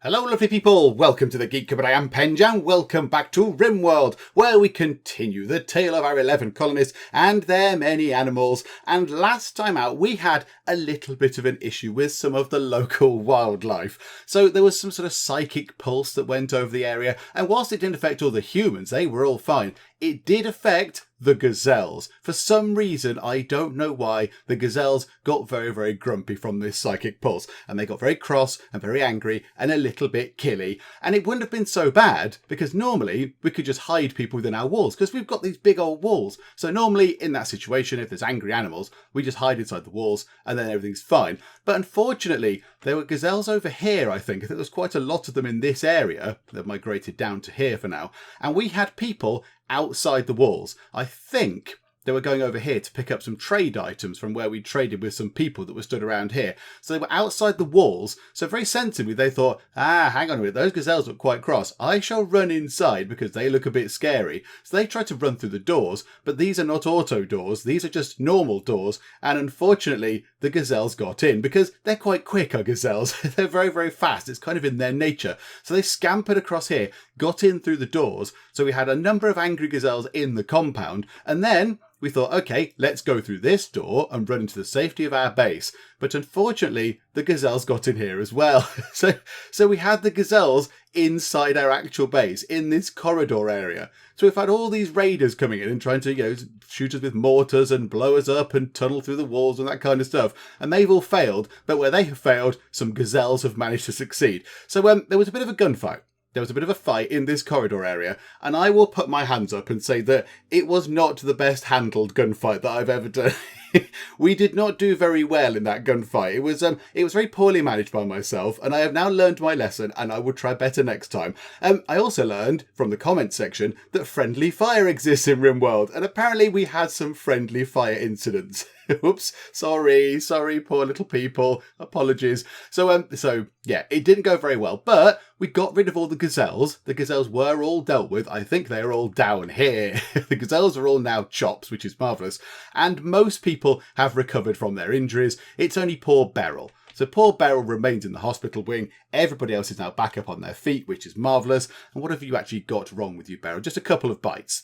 Hello lovely people, welcome to the Geek, but I am Penjan. Welcome back to Rimworld, where we continue the tale of our 11 colonists and their many animals. And last time out we had a little bit of an issue with some of the local wildlife. So there was some sort of psychic pulse that went over the area, and whilst it didn't affect all the humans, they were all fine, it did affect the gazelles. For some reason, I don't know why, the gazelles got very, very grumpy from this psychic pulse. And they got very cross and very angry and a little bit killy. And it wouldn't have been so bad, because normally we could just hide people within our walls, because we've got these big old walls. So normally in that situation, if there's angry animals, we just hide inside the walls and then everything's fine. But unfortunately, there were gazelles over here, I think. There was quite a lot of them in this area. They've migrated down to here for now. And we had people outside the walls. I think they were going over here to pick up some trade items from where we traded with some people that were stood around here. So they were outside the walls. So very sensibly they thought, hang on a minute, those gazelles look quite cross. I shall run inside because they look a bit scary. So they tried to run through the doors, but these are not auto doors. These are just normal doors. And unfortunately, the gazelles got in because they're quite quick, our gazelles. They're very, very fast. It's kind of in their nature. So they scampered across here, got in through the doors. So we had a number of angry gazelles in the compound. And then we thought, okay, let's go through this door and run into the safety of our base. But unfortunately, the gazelles got in here as well. So we had the gazelles inside our actual base, in this corridor area. So we've had all these raiders coming in and trying to, shoot us with mortars and blow us up and tunnel through the walls and that kind of stuff. And they've all failed, but where they have failed, some gazelles have managed to succeed. So there was a bit of a gunfight. There was a bit of a fight in this corridor area, and I will put my hands up and say that it was not the best handled gunfight that I've ever done. We did not do very well in that gunfight. It was very poorly managed by myself, and I have now learned my lesson, and I will try better next time. I also learned from the comment section that friendly fire exists in Rimworld, and apparently we had some friendly fire incidents. Oops, sorry, poor little people. Apologies. So yeah, it didn't go very well, but we got rid of all the gazelles. The gazelles were all dealt with. I think they're all down here. The gazelles are all now chops, which is marvellous. And most people have recovered from their injuries. It's only poor Beryl. So poor Beryl remains in the hospital wing. Everybody else is now back up on their feet, which is marvellous. And what have you actually got wrong with you, Beryl? Just a couple of bites.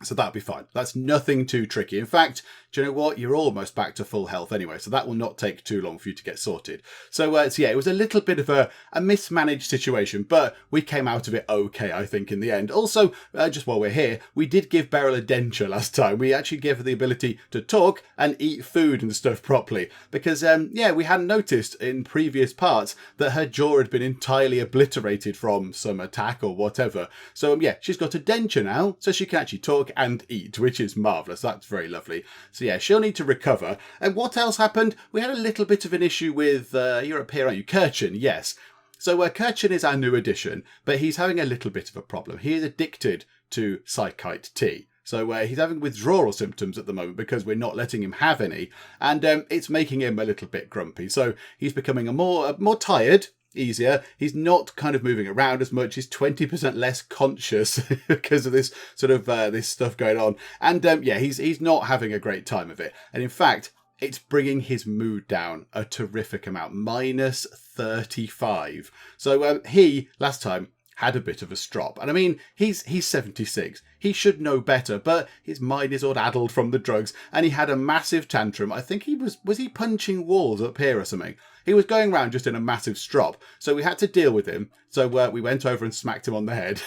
So that'll be fine. That's nothing too tricky. In fact, do you know what? You're almost back to full health anyway, so that will not take too long for you to get sorted. So yeah, it was a little bit of a mismanaged situation, but we came out of it okay, I think, in the end. Also, just while we're here, we did give Beryl a denture last time. We actually gave her the ability to talk and eat food and stuff properly, because, yeah, we hadn't noticed in previous parts that her jaw had been entirely obliterated from some attack or whatever. So, yeah, she's got a denture now, so she can actually talk and eat, which is marvellous. That's very lovely. So yeah, she'll need to recover. And what else happened? We had a little bit of an issue with, you're up here, aren't you? Kirchen, yes. So Kirchen is our new addition, but he's having a little bit of a problem. He is addicted to psychite tea. So he's having withdrawal symptoms at the moment because we're not letting him have any. And it's making him a little bit grumpy. So he's becoming more tired. Easier. He's not kind of moving around as much. He's 20% less conscious because of this sort of this stuff going on. And yeah, he's not having a great time of it. And in fact, it's bringing his mood down a terrific amount, -35. So he last time had a bit of a strop. And I mean, he's 76. He should know better, but his mind is all addled from the drugs, and he had a massive tantrum. I think he was he punching walls up here or something? He was going around just in a massive strop. So we had to deal with him. So we went over and smacked him on the head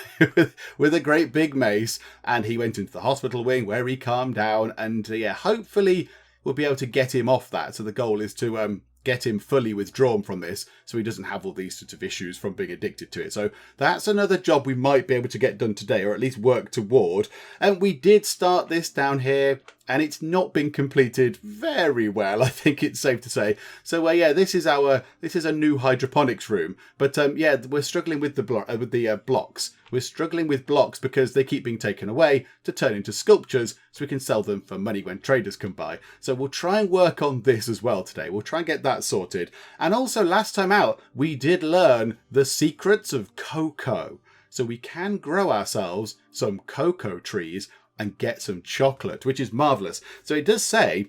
with a great big mace, and he went into the hospital wing where he calmed down, and yeah, hopefully we'll be able to get him off that. So the goal is to get him fully withdrawn from this so he doesn't have all these sorts of issues from being addicted to it. So that's another job we might be able to get done today, or at least work toward. And we did start this down here, and it's not been completed very well, I think it's safe to say. So yeah, this is a new hydroponics room, but yeah, we're struggling with the blocks. We're struggling with blocks because they keep being taken away to turn into sculptures so we can sell them for money when traders come by. So we'll try and work on this as well today. We'll try and get that sorted. And also last time out, we did learn the secrets of cocoa. So we can grow ourselves some cocoa trees and get some chocolate, which is marvellous. So it does say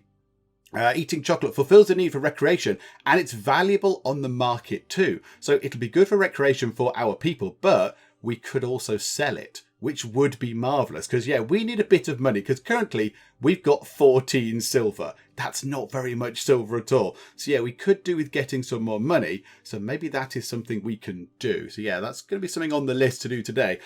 Eating chocolate fulfills the need for recreation, and it's valuable on the market too. So it'll be good for recreation for our people, but we could also sell it, which would be marvellous. Because, yeah, we need a bit of money, because currently we've got 14 silver. That's not very much silver at all. So, yeah, we could do with getting some more money. So maybe that is something we can do. So, yeah, that's going to be something on the list to do today.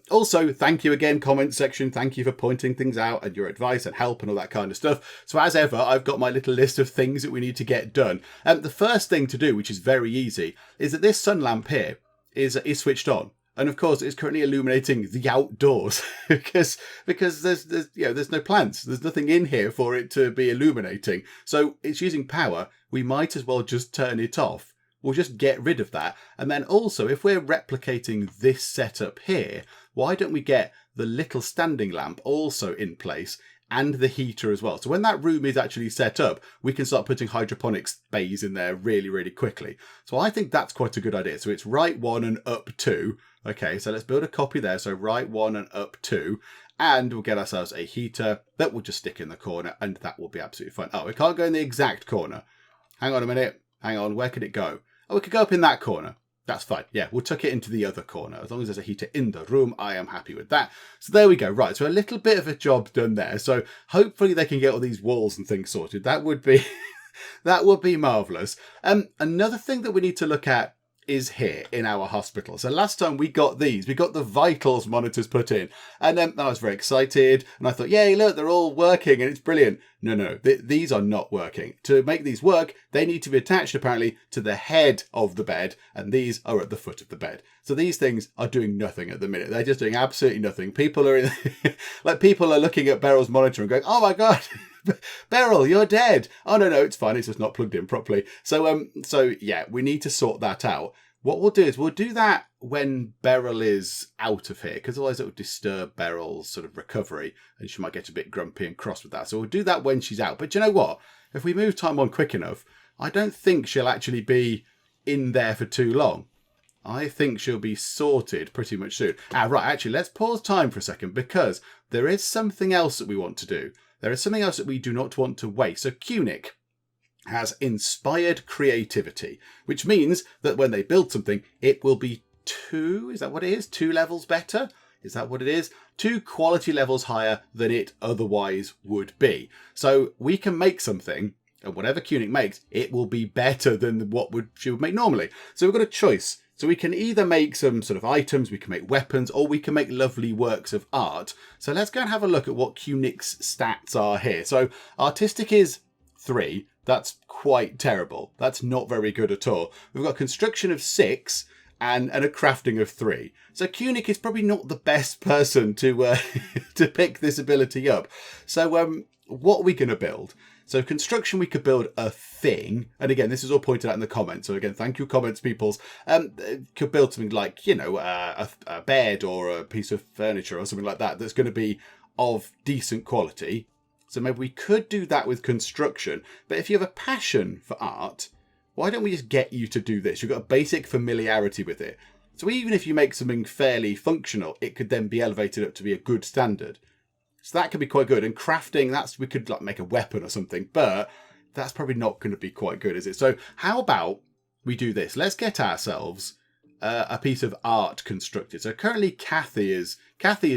Also, thank you again, comment section. Thank you for pointing things out and your advice and help and all that kind of stuff. So, as ever, I've got my little list of things that we need to get done. The first thing to do, which is very easy, is that this sun lamp here is switched on. And of course, it's currently illuminating the outdoors because there's no plants. There's nothing in here for it to be illuminating. So it's using power. We might as well just turn it off. We'll just get rid of that. And then also, if we're replicating this setup here, why don't we get the little standing lamp also in place and the heater as well? So when that room is actually set up, we can start putting hydroponics bays in there really, really quickly. So I think that's quite a good idea. So it's right 1 and up 2. Okay, so let's build a copy there. So right 1 and up 2. And we'll get ourselves a heater that we'll just stick in the corner, and that will be absolutely fine. Oh, it can't go in the exact corner. Hang on a minute. Hang on. Where could it go? Oh, it could go up in that corner. That's fine. Yeah, we'll tuck it into the other corner. As long as there's a heater in the room, I am happy with that. So there we go. Right, so a little bit of a job done there. So hopefully they can get all these walls and things sorted. That would be that would be marvellous. Another thing that we need to look at is here in our hospital. So last time we got the vitals monitors put in, and I was very excited, and I thought, yay, look, they're all working and it's brilliant. No, these are not working. To make these work, they need to be attached apparently to the head of the bed, and these are at the foot of the bed. So these things are doing nothing at the minute. They're just doing absolutely nothing. People are people are looking at Beryl's monitor and going, oh my god, Beryl, you're dead. Oh no, it's fine. It's just not plugged in properly. So yeah, we need to sort that out. What we'll do is we'll do that when Beryl is out of here, because otherwise it would disturb Beryl's sort of recovery, and she might get a bit grumpy and cross with that. So we'll do that when she's out. But you know what? If we move time on quick enough, I don't think she'll actually be in there for too long. I think she'll be sorted pretty much soon. Right, actually, let's pause time for a second, because there is something else that we want to do. There is something else that we do not want to waste. So Cunic has inspired creativity, which means that when they build something, it will be 2 levels better? Is that what it is? 2 quality levels higher than it otherwise would be. So we can make something, and whatever Cunic makes, it will be better than she would make normally. So we've got a choice. So we can either make some sort of items, we can make weapons, or we can make lovely works of art. So let's go and have a look at what Cunic's stats are here. So artistic is 3. That's quite terrible. That's not very good at all. We've got construction of 6 and a crafting of 3. So Cunic is probably not the best person to to pick this ability up. So what are we going to build? So construction, we could build a thing. And again, this is all pointed out in the comments. So again, thank you, comments, peoples. Could build something like, a bed or a piece of furniture or something like that that's going to be of decent quality. So maybe we could do that with construction. But if you have a passion for art, why don't we just get you to do this? You've got a basic familiarity with it. So even if you make something fairly functional, it could then be elevated up to be a good standard. So that could be quite good. And crafting, we could like make a weapon or something, but that's probably not going to be quite good, is it? So how about we do this? Let's get ourselves a piece of art constructed. So currently Kathy is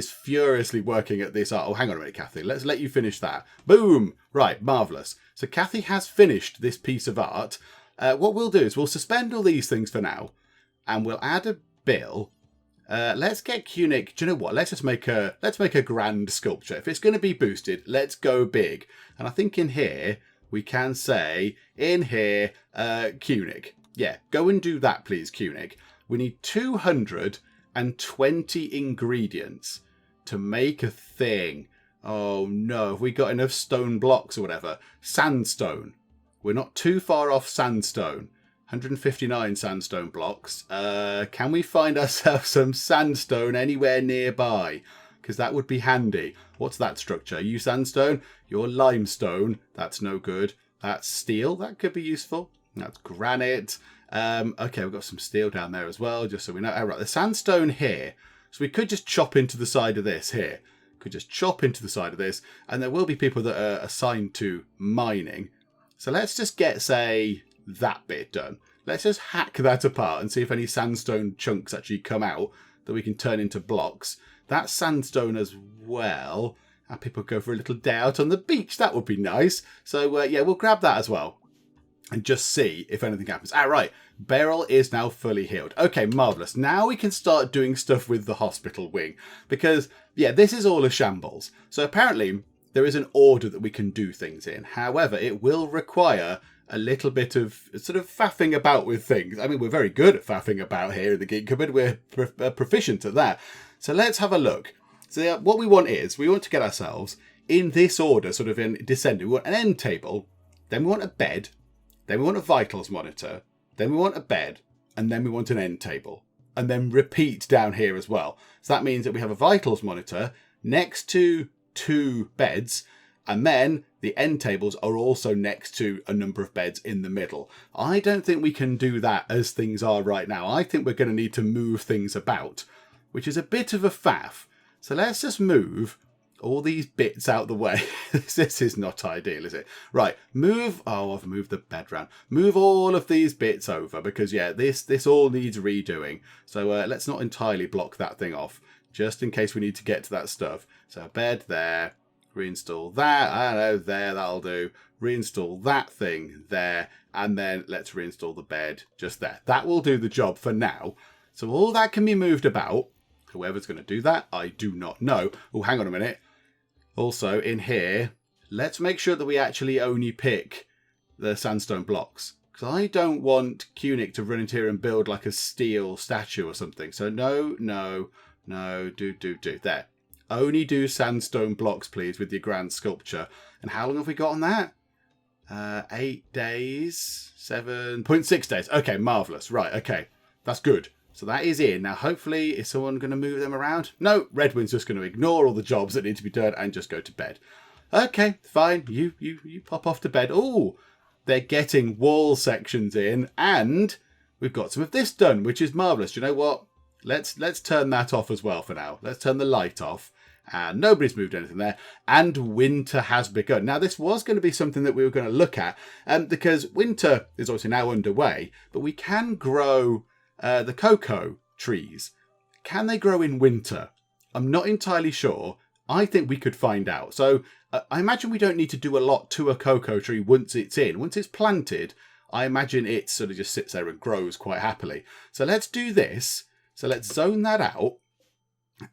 furiously working at this art. Oh, hang on a minute, Kathy. Let's let you finish that. Boom! Right, marvellous. So Kathy has finished this piece of art. What we'll do is we'll suspend all these things for now, and we'll add a bill. Let's get Cunic. Do you know what? Let's make a grand sculpture. If it's going to be boosted, let's go big. And I think in here we can say Cunic. Yeah, go and do that, please, Cunic. We need 220 ingredients to make a thing. Oh no, have we got enough stone blocks or whatever? Sandstone. We're not too far off sandstone. 159 sandstone blocks. Can we find ourselves some sandstone anywhere nearby? Because that would be handy. What's that structure? You sandstone? You're limestone. That's no good. That's steel. That could be useful. That's granite. Okay, we've got some steel down there as well, just so we know. All right, the sandstone here. So we could just chop into the side of this here. Could just chop into the side of this. And there will be people that are assigned to mining. So let's just get, say, that bit done. Let's just hack that apart and see if any sandstone chunks actually come out that we can turn into blocks. That's sandstone as well. And people go for a little day out on the beach. That would be nice. So, yeah, we'll grab that as well. And just see if anything happens. Right. Beryl is now fully healed. Okay, marvellous. Now we can start doing stuff with the hospital wing. Because, yeah, this is all a shambles. So apparently there is an order that we can do things in. However, it will require a little bit of sort of faffing about with things. I mean, we're very good at faffing about here in the Geek Cupboard. We're proficient at that. So let's have a look. So what we want to get ourselves in this order, sort of in descending. We want an end table, then we want a bed, then we want a vitals monitor, then we want a bed, and then we want an end table. And then repeat down here as well. So that means that we have a vitals monitor next to 2 beds, and then the end tables are also next to a number of beds in the middle. I don't think we can do that as things are right now. I think we're going to need to move things about, which is a bit of a faff. So let's just move all these bits out the way. This is not ideal, is it? Right, move. Oh, I've moved the bed round. Move all of these bits over because, yeah, this all needs redoing. So let's not entirely block that thing off, just in case we need to get to that stuff. So bed there, reinstall that. I don't know, there, that'll do. Reinstall that thing there, and then let's reinstall the bed just there. That will do the job for now. So all that can be moved about. Whoever's going to do that, I do not know. Oh, hang on a minute. Also, in here, let's make sure that we actually only pick the sandstone blocks. Because I don't want Cunic to run into here and build like a steel statue or something. So no, do. There. Only do sandstone blocks, please, with your grand sculpture. And how long have we got on that? 8 days, 7.6 days. Okay, marvellous. Right, okay. That's good. So that is in. Now, hopefully, is someone going to move them around? No, Redwind's just going to ignore all the jobs that need to be done and just go to bed. Okay, fine. You pop off to bed. Oh, they're getting wall sections in, and we've got some of this done, which is marvellous. Do you know what? Let's turn that off as well for now. Let's turn the light off. And nobody's moved anything there. And winter has begun. Now, this was going to be something that we were going to look at, because winter is obviously now underway, but we can grow the cocoa trees. Can they grow in winter? I'm not entirely sure. I think we could find out. So I imagine we don't need to do a lot to a cocoa tree once it's in. Once it's planted, I imagine it sort of just sits there and grows quite happily. So let's do this. So let's zone that out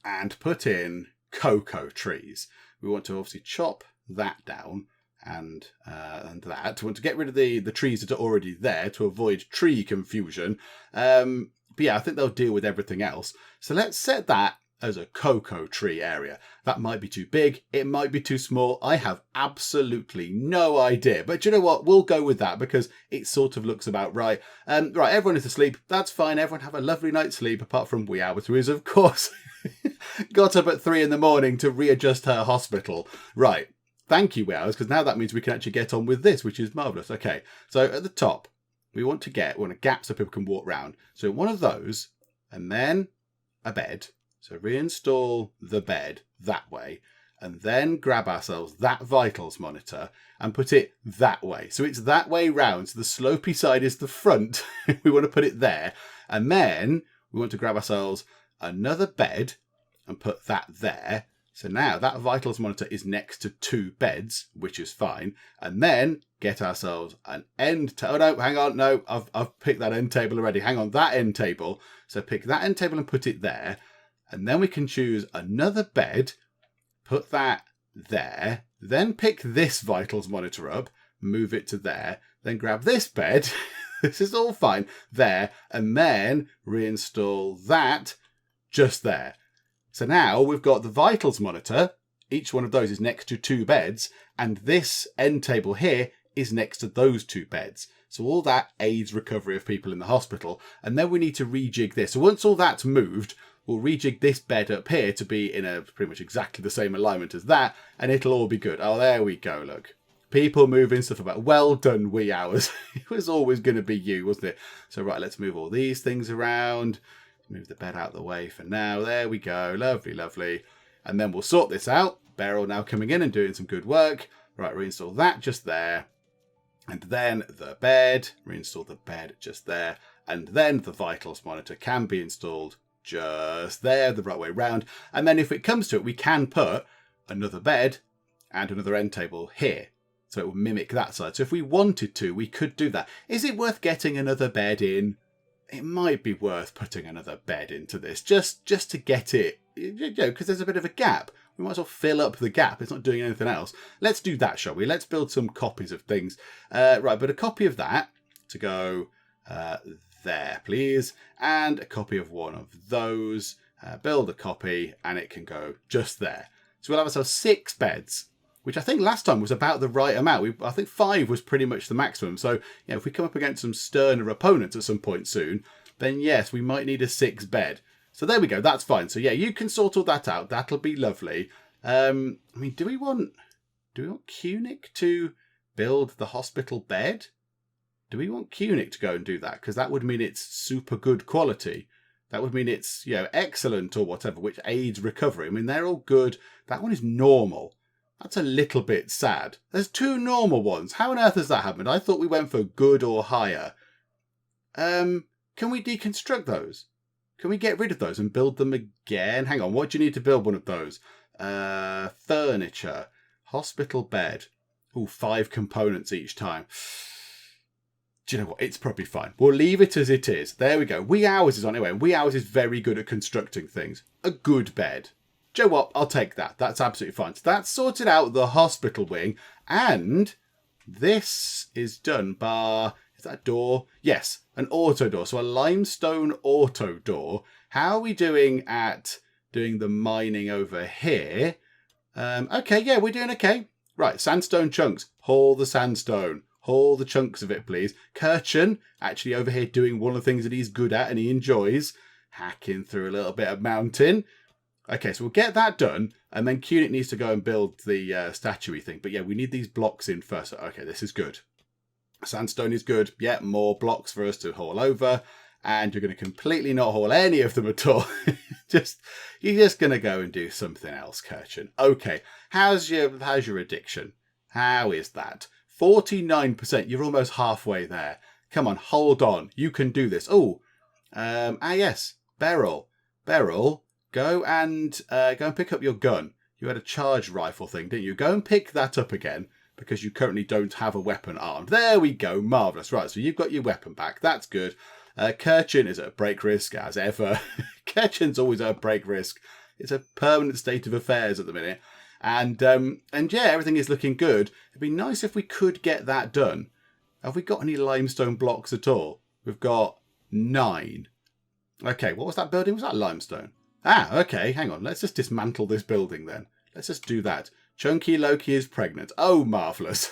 and put in cocoa trees. We want to obviously chop that down and that. We want to get rid of the trees that are already there to avoid tree confusion. But yeah, I think they'll deal with everything else. So let's set that as a cocoa tree area. That might be too big. It might be too small. I have absolutely no idea. But you know what? We'll go with that because it sort of looks about right. Right, everyone is asleep. That's fine. Everyone have a lovely night's sleep, apart from wee Albert, who is, of course, got up at 3 a.m. to readjust her hospital. Right. Thank you, Hours, because now that means we can actually get on with this, which is marvellous. Okay, so at the top, we want a gap so people can walk round. So one of those, and then a bed. So reinstall the bed that way, and then grab ourselves that vitals monitor and put it that way. So it's that way round. So the slopey side is the front. We want to put it there. And then we want to grab ourselves another bed and put that there. So now that vitals monitor is next to 2 beds, which is fine. And then get ourselves an end table. Oh, no, hang on. No, I've picked that end table already. Hang on, that end table. So pick that end table and put it there. And then we can choose another bed, put that there, then pick this vitals monitor up, move it to there, then grab this bed. This is all fine there. And then reinstall that just there. So now we've got the vitals monitor. Each one of those is next to 2 beds. And this end table here is next to those 2 beds. So all that aids recovery of people in the hospital. And then we need to rejig this. So once all that's moved, we'll rejig this bed up here to be in a pretty much exactly the same alignment as that. And it'll all be good. Oh, there we go. Look. People moving stuff about. Well done, wee Hours. It was always going to be you, wasn't it? So right, let's move all these things around. Move the bed out of the way for now. There we go. Lovely, lovely. And then we'll sort this out. Beryl now coming in and doing some good work. Right, reinstall that just there. And then the bed, reinstall the bed just there. And then the vitals monitor can be installed just there, the right way round. And then if it comes to it, we can put another bed and another end table here. So it will mimic that side. So if we wanted to, we could do that. Is it worth getting another bed in? It might be worth putting another bed into this, just to get it, because there's a bit of a gap. We might as well fill up the gap. It's not doing anything else. Let's do that, shall we? Let's build some copies of things. Right, but a copy of that to go there, please. And a copy of one of those. Build a copy, and it can go just there. So we'll have ourselves 6 beds, which I think last time was about the right amount. I think 5 was pretty much the maximum. So if we come up against some sterner opponents at some point soon, then yes, we might need a 6 bed. So there we go. That's fine. So yeah, you can sort all that out. That'll be lovely. I mean, do we want Cunic to build the hospital bed? Do we want Cunic to go and do that? Because that would mean it's super good quality. That would mean it's, excellent or whatever, which aids recovery. I mean, they're all good. That one is normal. That's a little bit sad. There's 2 normal ones. How on earth has that happened? I thought we went for good or higher. Can we deconstruct those? Can we get rid of those and build them again? Hang on, what do you need to build one of those? Furniture. Hospital bed. Ooh, 5 components each time. Do you know what? It's probably fine. We'll leave it as it is. There we go. Wee Hours is on anyway. Wee Hours is very good at constructing things. A good bed. Do you know what? I'll take that. That's absolutely fine. So that's sorted out the hospital wing. And this is done by... Is that a door? Yes, an auto door. So a limestone auto door. How are we doing at doing the mining over here? Okay, yeah, we're doing okay. Right, sandstone chunks. Haul the sandstone. Haul the chunks of it, please. Kirchen, actually over here doing one of the things that he's good at and he enjoys. Hacking through a little bit of mountain. Okay, so we'll get that done. And then Cunic needs to go and build the statue-y thing. But yeah, we need these blocks in first. Okay, this is good. Sandstone is good. Yeah, more blocks for us to haul over. And you're going to completely not haul any of them at all. You're just going to go and do something else, Kirchen. Okay, how's your addiction? How is that? 49%. You're almost halfway there. Come on, hold on. You can do this. Oh, yes, Beryl. Beryl, go and pick up your gun. You had a charge rifle thing, didn't you? Go and pick that up again, because you currently don't have a weapon armed. There we go. Marvellous. Right, so you've got your weapon back. That's good. Kirchen is at break risk, as ever. Kirchen's always at break risk. It's a permanent state of affairs at the minute. And yeah, everything is looking good. It'd be nice if we could get that done. Have we got any limestone blocks at all? We've got 9. Okay, what was that building? Was that limestone? Ah, okay, hang on. Let's just dismantle this building then. Let's just do that. Chunky Loki is pregnant. Oh, marvellous.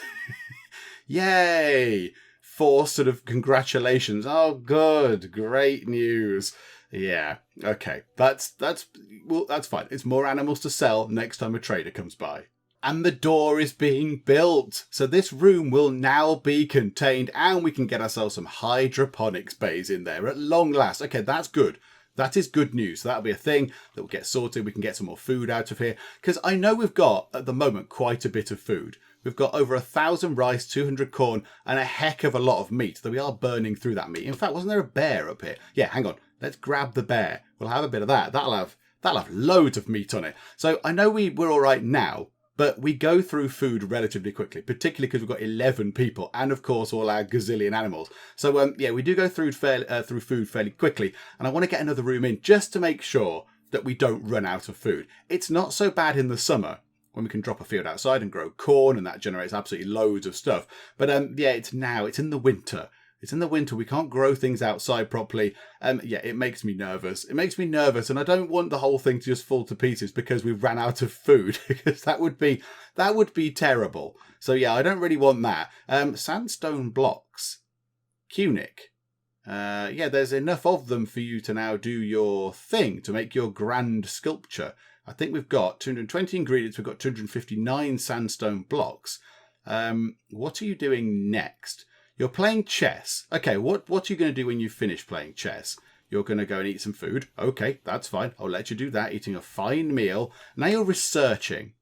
Yay! 4 sort of congratulations. Oh, good. Great news. Yeah, okay. That's fine. It's more animals to sell next time a trader comes by. And the door is being built. So this room will now be contained and we can get ourselves some hydroponics bays in there at long last. Okay, that's good. That is good news. So that'll be a thing that will get sorted. We can get some more food out of here. Because I know we've got, at the moment, quite a bit of food. We've got over 1,000 rice, 200 corn, and a heck of a lot of meat. Though we are burning through that meat. In fact, wasn't there a bear up here? Yeah, hang on. Let's grab the bear. We'll have a bit of that. That'll have loads of meat on it. So I know we're all right now. But we go through food relatively quickly, particularly because we've got 11 people and, of course, all our gazillion animals. So, yeah, we do go through food fairly quickly. And I want to get another room in just to make sure that we don't run out of food. It's not so bad in the summer when we can drop a field outside and grow corn and that generates absolutely loads of stuff. But, yeah, it's in the winter. It's in the winter. We can't grow things outside properly. Yeah, it makes me nervous. It makes me nervous, and I don't want the whole thing to just fall to pieces because we've ran out of food. Because that would be terrible. So yeah, I don't really want that. Sandstone blocks, Cunic. Yeah, there's enough of them for you to now do your thing to make your grand sculpture. I think we've got 220 ingredients. We've got 259 sandstone blocks. What are you doing next? You're playing chess. Okay, what are you going to do when you finish playing chess? You're going to go and eat some food. Okay, that's fine. I'll let you do that, eating a fine meal. Now you're researching.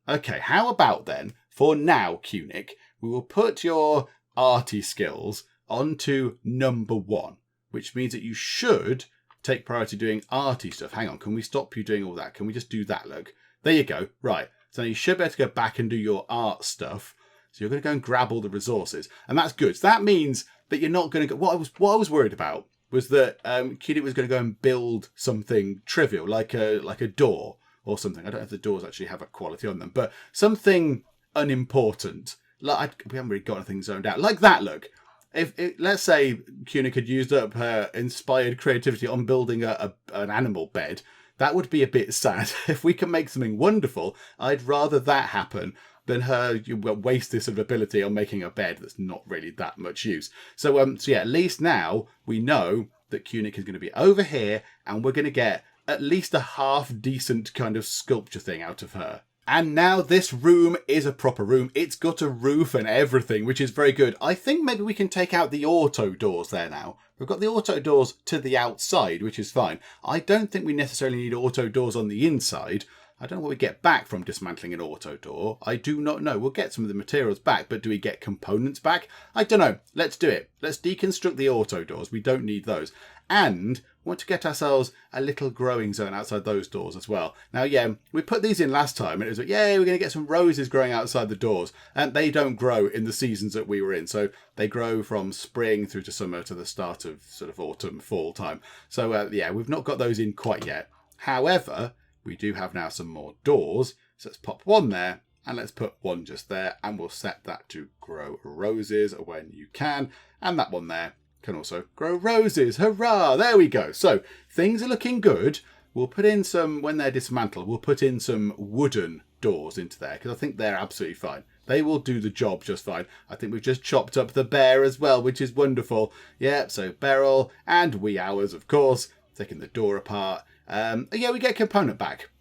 Okay, how about then, for now, Cunic, we will put your arty skills onto number 1, which means that you should take priority doing arty stuff. Hang on, can we stop you doing all that? Can we just do that, look? There you go. Right. So you should be able to go back and do your art stuff. So you're going to go and grab all the resources. And that's good. So that means that you're not going to go... What I was worried about was that Cutie was going to go and build something trivial, like a door or something. I don't know if the doors actually have a quality on them, but something unimportant. Like we haven't really got anything zoned out. Like that, look. If let's say Cunie had used up her inspired creativity on building an animal bed, that would be a bit sad. If we can make something wonderful, I'd rather that happen than her waste this sort of ability on making a bed that's not really that much use. So yeah, at least now we know that Kunik is going to be over here, and we're going to get at least a half decent kind of sculpture thing out of her. And now this room is a proper room. It's got a roof and everything, which is very good. I think maybe we can take out the auto doors there now. We've got the auto doors to the outside, which is fine. I don't think we necessarily need auto doors on the inside. I don't know what we get back from dismantling an auto door. I do not know. We'll get some of the materials back, but do we get components back? I don't know. Let's do it. Let's deconstruct the auto doors. We don't need those. And we want to get ourselves a little growing zone outside those doors as well. Now, yeah, we put these in last time, and it was like, yay, we're going to get some roses growing outside the doors. And they don't grow in the seasons that we were in. So they grow from spring through to summer to the start of sort of autumn, fall time. So, yeah, we've not got those in quite yet. However, we do have now some more doors. So let's pop one there, and let's put one just there, and we'll set that to grow roses when you can. And that one there can also grow roses. Hurrah! There we go. So things are looking good. We'll put in some, when they're dismantled, we'll put in some wooden doors into there, because I think they're absolutely fine. They will do the job just fine. I think we've just chopped up the bear as well, which is wonderful. Yeah, so Beryl and wee hours, of course, taking the door apart. Yeah, we get a component back.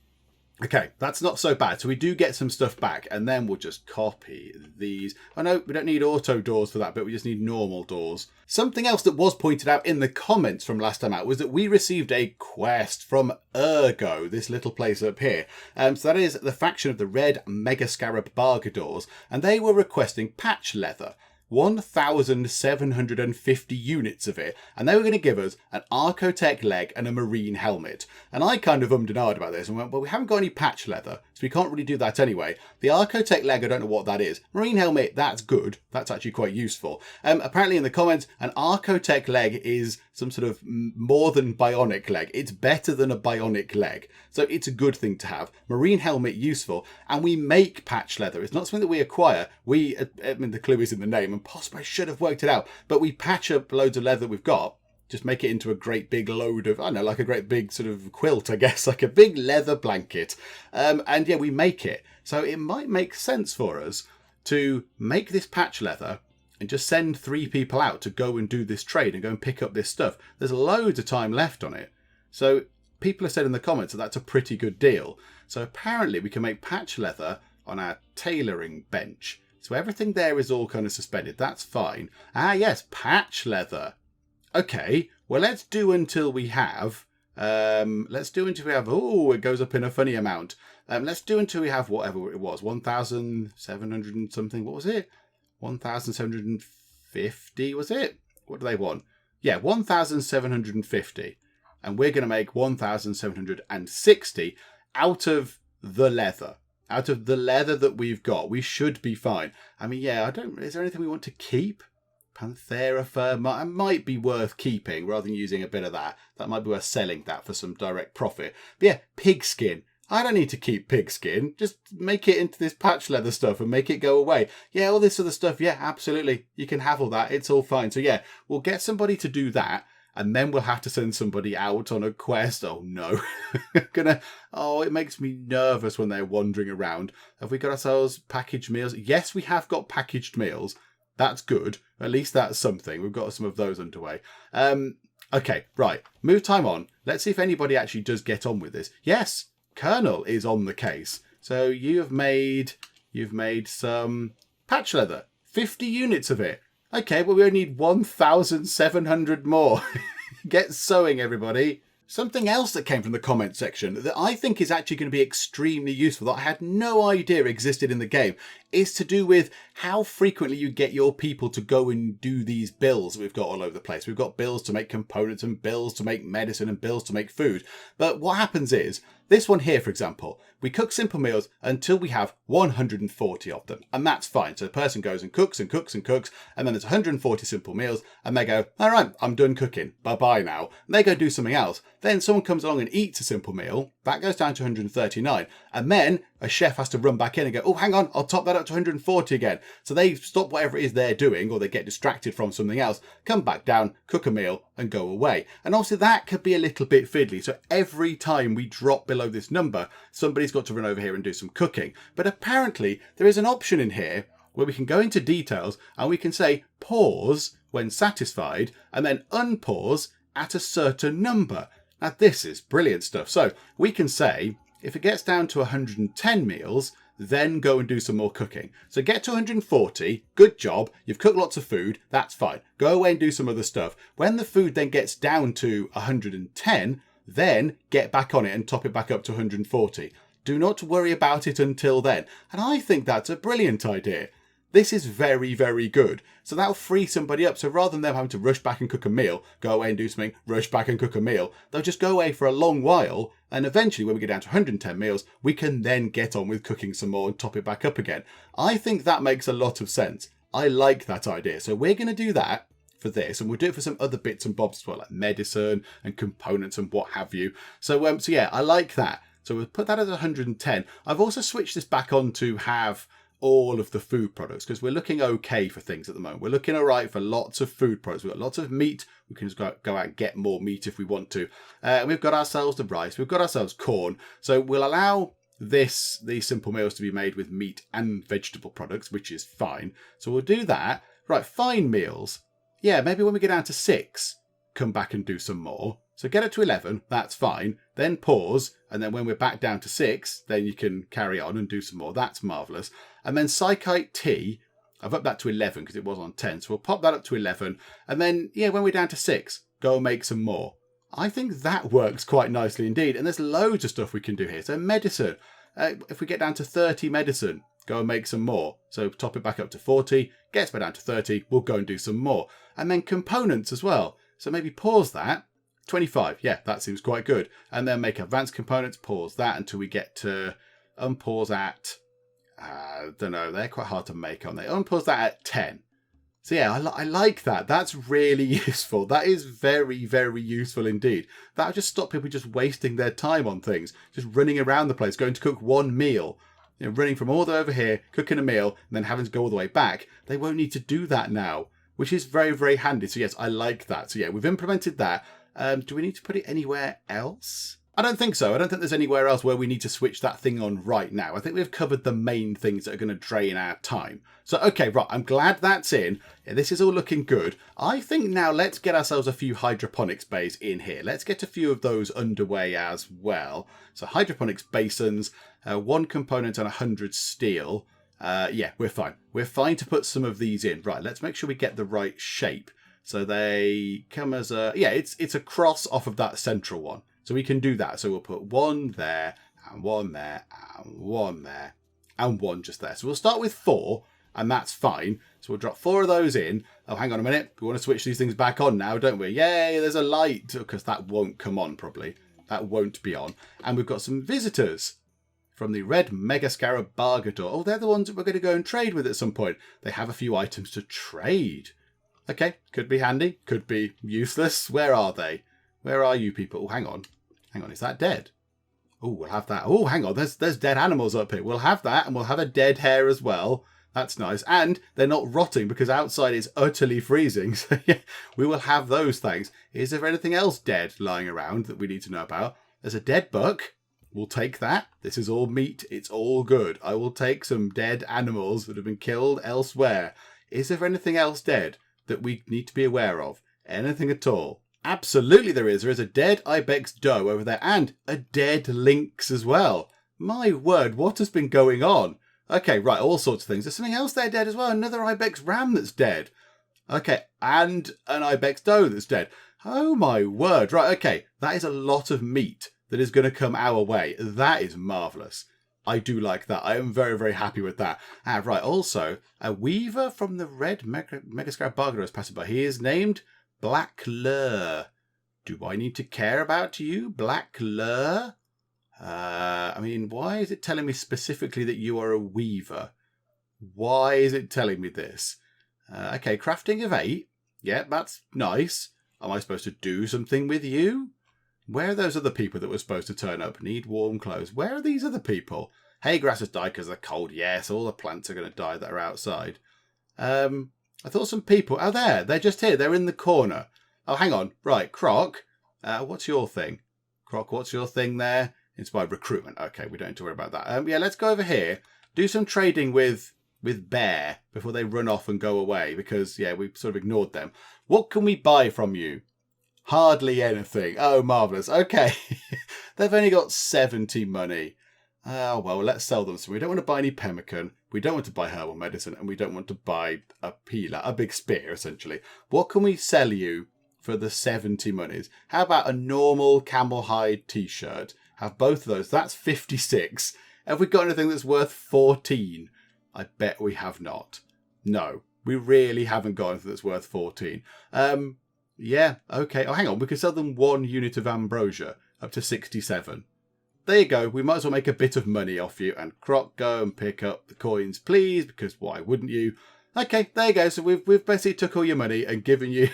Okay, that's not so bad. So we do get some stuff back, and then we'll just copy these. Oh no, we don't need auto doors for that, but we just need normal doors. Something else that was pointed out in the comments from last time out was that we received a quest from Ergo, this little place up here. So that is the faction of the Red Mega Scarab Bargadors, and they were requesting patch leather. 1,750 units of it, and they were going to give us an Archotech leg and a marine helmet. And I kind of ummed and ahed about this and went, well, we haven't got any patch leather, so we can't really do that anyway. The Archotech leg, I don't know what that is. Marine helmet, that's good. That's actually quite useful. Apparently in the comments, an Archotech leg is some sort of more than bionic leg. It's better than a bionic leg. So it's a good thing to have. Marine helmet, useful. And we make patch leather. It's not something that we acquire. I mean, the clue is in the name, and possibly I should have worked it out. But we patch up loads of leather we've got, just make it into a great big load of, I don't know, like a great big sort of quilt, I guess, like a big leather blanket. And yeah, we make it. So it might make sense for us to make this patch leather and just send 3 people out to go and do this trade and go and pick up this stuff. There's loads of time left on it. So people have said in the comments that that's a pretty good deal. So apparently we can make patch leather on our tailoring bench. So everything there is all kind of suspended. That's fine. Ah, yes, patch leather. Okay, well, let's do until we have... oh, it goes up in a funny amount. Let's do until we have whatever it was. 1,700 and something. What was it? 1,750, was it? What do they want? Yeah, 1,750. And we're going to make 1,760 out of the leather. Out of the leather that we've got. We should be fine. I mean, yeah, is there anything we want to keep? Panthera fur might be worth keeping rather than using a bit of that. That might be worth selling that for some direct profit. But yeah, pigskin. I don't need to keep pigskin. Just make it into this patch leather stuff and make it go away. Yeah, all this other stuff. Yeah, absolutely. You can have all that. It's all fine. So yeah, we'll get somebody to do that. And then we'll have to send somebody out on a quest. Oh no. It makes me nervous when they're wandering around. Have we got ourselves packaged meals? Yes, we have got packaged meals. That's good. At least that's something. We've got some of those underway. Okay, right. Move time on. Let's see if anybody actually does get on with this. Yes, Colonel is on the case. So you've made some patch leather. 50 units of it. Okay, well, we only need 1,700 more. Get sewing, everybody. Something else that came from the comment section that I think is actually going to be extremely useful that I had no idea existed in the game is to do with how frequently you get your people to go and do these builds that we've got all over the place. We've got builds to make components and builds to make medicine and builds to make food. But what happens is, this one here, for example, we cook simple meals until we have 140 of them. And that's fine. So the person goes and cooks and cooks and cooks. And then there's 140 simple meals. And they go, all right, I'm done cooking. Bye-bye now. And they go do something else. Then someone comes along and eats a simple meal. That goes down to 139. And then a chef has to run back in and go, oh, hang on, I'll top that up to 140 again. So they stop whatever it is they're doing, or they get distracted from something else, come back down, cook a meal and go away. And obviously that could be a little bit fiddly. So every time we drop below this number, somebody's got to run over here and do some cooking. But apparently there is an option in here where we can go into details and we can say pause when satisfied and then unpause at a certain number. Now this is brilliant stuff. So we can say, if it gets down to 110 meals, then go and do some more cooking. So get to 140, good job, you've cooked lots of food, that's fine. Go away and do some other stuff. When the food then gets down to 110, then get back on it and top it back up to 140. Do not worry about it until then. And I think that's a brilliant idea. This is very, very good. So that'll free somebody up. So rather than them having to rush back and cook a meal, go away and do something, rush back and cook a meal, they'll just go away for a long while. And eventually when we get down to 110 meals, we can then get on with cooking some more and top it back up again. I think that makes a lot of sense. I like that idea. So we're going to do that for this, and we'll do it for some other bits and bobs as well, like medicine and components and what have you. So yeah, I like that. So we'll put that at 110. I've also switched this back on to have all of the food products because we're looking okay for things at the moment. We're looking all right for lots of food products. We've got lots of meat. We can just go out and get more meat if we want to. And we've got ourselves the rice. We've got ourselves corn. So we'll allow these simple meals to be made with meat and vegetable products, which is fine. So we'll do that. Right, fine meals. Yeah, maybe when we get down to 6, come back and do some more. So get it to 11, that's fine. Then pause, and then when we're back down to 6, then you can carry on and do some more. That's marvellous. And then Psychite Tea, I've upped that to 11 because it was on 10. So we'll pop that up to 11. And then, yeah, when we're down to 6, go and make some more. I think that works quite nicely indeed. And there's loads of stuff we can do here. So medicine, if we get down to 30 medicine, go and make some more. So top it back up to 40, gets back down to 30, we'll go and do some more. And then components as well. So maybe pause that. 25, yeah, that seems quite good. And then make advanced components, pause that until we get to unpause at, I don't know, they're quite hard to make, aren't they? Unpause that at 10. So yeah, I like that. That's really useful. That is very, very useful indeed. That'll just stop people just wasting their time on things, just running around the place, going to cook one meal, you know, running from all the way over here, cooking a meal, and then having to go all the way back. They won't need to do that now, which is very, very handy. So yes, I like that. So yeah, we've implemented that. Do we need to put it anywhere else? I don't think so. I don't think there's anywhere else where we need to switch that thing on right now. I think we've covered the main things that are going to drain our time. So, okay, right, I'm glad that's in. Yeah, this is all looking good. I think now let's get ourselves a few hydroponics bays in here. Let's get a few of those underway as well. So hydroponics basins, 1 component and 100 steel. Yeah, we're fine. We're fine to put some of these in. Right, let's make sure we get the right shape. So they come as a, yeah, it's a cross off of that central one. So we can do that. So we'll put 1 there, and 1 there, and 1 there, and 1 just there. So we'll start with 4, and that's fine. So we'll drop 4 of those in. Oh, hang on a minute. We want to switch these things back on now, don't we? Yay, there's a light, because that won't come on probably. That won't be on. And we've got some visitors from the Red Mega Scarab Bargador. Oh, they're the ones that we're going to go and trade with at some point. They have a few items to trade. Okay, could be handy, could be useless. Where are they? Where are you people? Oh, hang on. Hang on, is that dead? Oh, we'll have that. Oh, hang on, there's dead animals up here. We'll have that, and we'll have a dead hare as well. That's nice. And they're not rotting because outside it's utterly freezing. So yeah, we will have those things. Is there anything else dead lying around that we need to know about? There's a dead buck. We'll take that. This is all meat. It's all good. I will take some dead animals that have been killed elsewhere. Is there anything else dead that we need to be aware of? Anything at all? Absolutely there is. There is a dead ibex doe over there and a dead lynx as well. My word, what has been going on? Okay, right, all sorts of things. There's something else there dead as well. Another ibex ram that's dead. Okay, and an ibex doe that's dead. Oh my word. Right, okay. That is a lot of meat that is going to come our way. That is marvellous. I do like that. I am very, very happy with that. Right. Also, a weaver from the red Megascarab Bargainer is passing by. He is named Black Lur. Do I need to care about you, Black Lur? I mean, why is it telling me specifically that you are a weaver? Why is it telling me this? Okay, crafting of 8. Yeah, that's nice. Am I supposed to do something with you? Where are those other people that were supposed to turn up? Need warm clothes. Where are these other people? Hay grasses die because they're cold. Yes, all the plants are going to die that are outside. I thought some people... Oh, there. They're just here. They're in the corner. Oh, hang on. Right, Croc. What's your thing? Croc, what's your thing there? Inspired recruitment. Okay, we don't need to worry about that. Yeah, let's go over here. Do some trading with Bear before they run off and go away. Because, yeah, we sort of ignored them. What can we buy from you? Hardly anything. Oh, marvellous. Okay. They've only got 70 money. Oh, well, let's sell them. So we don't want to buy any pemmican. We don't want to buy herbal medicine. And we don't want to buy a peeler, a big spear, essentially. What can we sell you for the 70 monies? How about a normal camel hide t-shirt? Have both of those. That's 56. Have we got anything that's worth 14? I bet we have not. No, we really haven't got anything that's worth 14. Yeah, okay. Oh, hang on. We could sell them 1 unit of ambrosia up to 67. There you go. We might as well make a bit of money off you. And Croc, go and pick up the coins, please, because why wouldn't you? Okay, there you go. So we've basically took all your money and given you